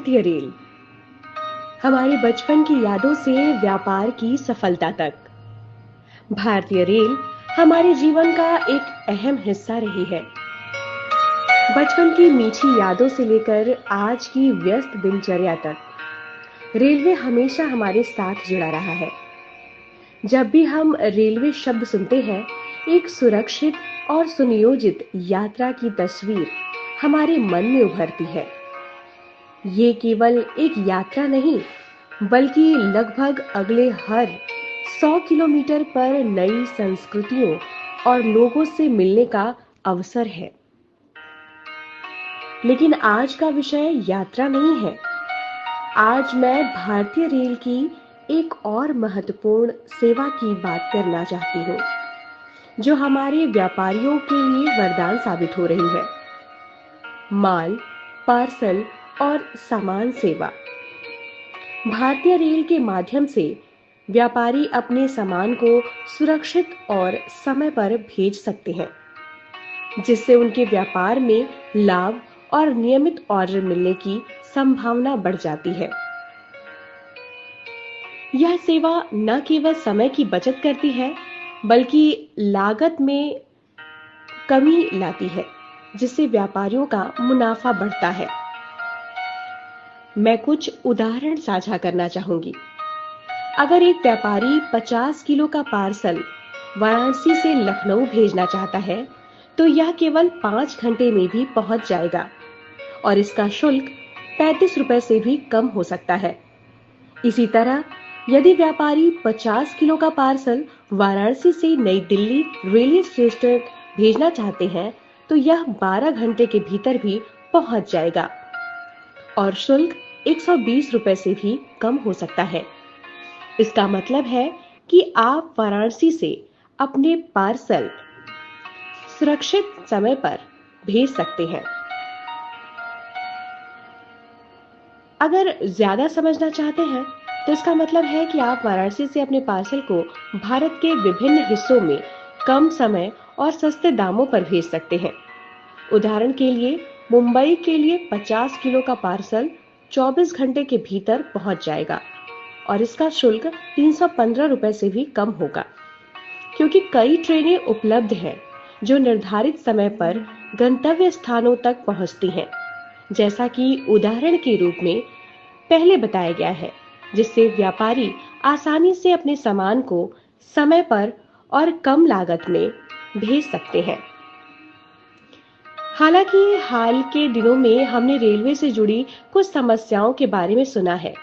भारतीय रेल हमारे बचपन की यादों से व्यापार की सफलता तक। भारतीय रेल हमारे जीवन का एक अहम हिस्सा रही है। बचपन की मीठी यादों से लेकर आज की व्यस्त दिनचर्या तक रेलवे हमेशा हमारे साथ जुड़ा रहा है। जब भी हम रेलवे शब्द सुनते हैं, एक सुरक्षित और सुनियोजित यात्रा की तस्वीर हमारे मन में उभरती है। ये केवल एक यात्रा नहीं, बल्कि लगभग अगले हर 100 किलोमीटर पर नई संस्कृतियों और लोगों से मिलने का अवसर है। लेकिन आज का विषय यात्रा नहीं है। आज मैं भारतीय रेल की एक और महत्वपूर्ण सेवा की बात करना चाहती हूँ, जो हमारे व्यापारियों के लिए वरदान साबित हो रही है। माल, पार्सल और सामान सेवा। भारतीय रेल के माध्यम से व्यापारी अपने सामान को सुरक्षित और समय पर भेज सकते हैं, जिससे उनके व्यापार में लाभ और नियमित ऑर्डर मिलने की संभावना बढ़ जाती है। यह सेवा न केवल समय की बचत करती है, बल्कि लागत में कमी लाती है, जिससे व्यापारियों का मुनाफा बढ़ता है। मैं कुछ उदाहरण साझा करना चाहूंगी। अगर एक व्यापारी 50 किलो का पार्सल वाराणसी से लखनऊ भेजना चाहता है, तो यह केवल 5 घंटे में भी पहुंच जाएगा और इसका शुल्क 35 रुपए से भी कम हो सकता है। इसी तरह यदि व्यापारी 50 किलो का पार्सल वाराणसी से नई दिल्ली रेलवे स्टेशन भेजना चाहते हैं, तो यह 12 घंटे के भीतर भी पहुंच जाएगा और शुल्क 120 रुपए से भी कम हो सकता है। इसका मतलब है कि आप वाराणसी से अपने पार्सल सुरक्षित समय पर भेज सकते हैं। अगर ज्यादा समझना चाहते हैं, तो इसका मतलब है कि आप वाराणसी से अपने पार्सल को भारत के विभिन्न हिस्सों में कम समय और सस्ते दामों पर भेज सकते हैं। उदाहरण के लिए, मुंबई के लिए 50 किलो का पार्सल 24 घंटे के भीतर पहुंच जाएगा और इसका शुल्क 315 रुपए से भी कम होगा, क्योंकि कई ट्रेनें उपलब्ध हैं जो निर्धारित समय पर गंतव्य स्थानों तक पहुंचती हैं, जैसा कि उदाहरण के रूप में पहले बताया गया है, जिससे व्यापारी आसानी से अपने सामान को समय पर और कम लागत में भेज सकते हैं। हालांकि हाल के दिनों में हमने रेलवे से जुड़ी कुछ समस्याओं के बारे में सुना है।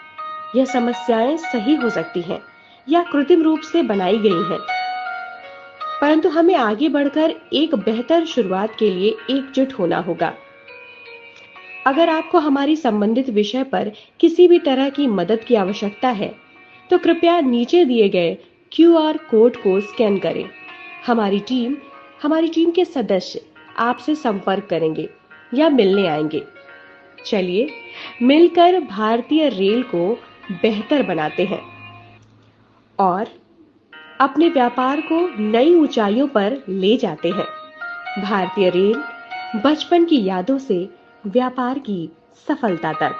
यह समस्याएं सही हो सकती हैं या कृत्रिम रूप से बनाई गई हैं, परंतु हमें आगे बढ़कर एक बेहतर शुरुआत के लिए एकजुट होना होगा। अगर आपको हमारी संबंधित विषय पर किसी भी तरह की मदद की आवश्यकता है, तो कृपया नीचे दिए गए QR कोड को स्कैन करें। हमारी टीम के सदस्य आपसे संपर्क करेंगे या मिलने आएंगे। चलिए मिलकर भारतीय रेल को बेहतर बनाते हैं और अपने व्यापार को नई ऊंचाइयों पर ले जाते हैं। भारतीय रेल, बचपन की यादों से व्यापार की सफलता तक।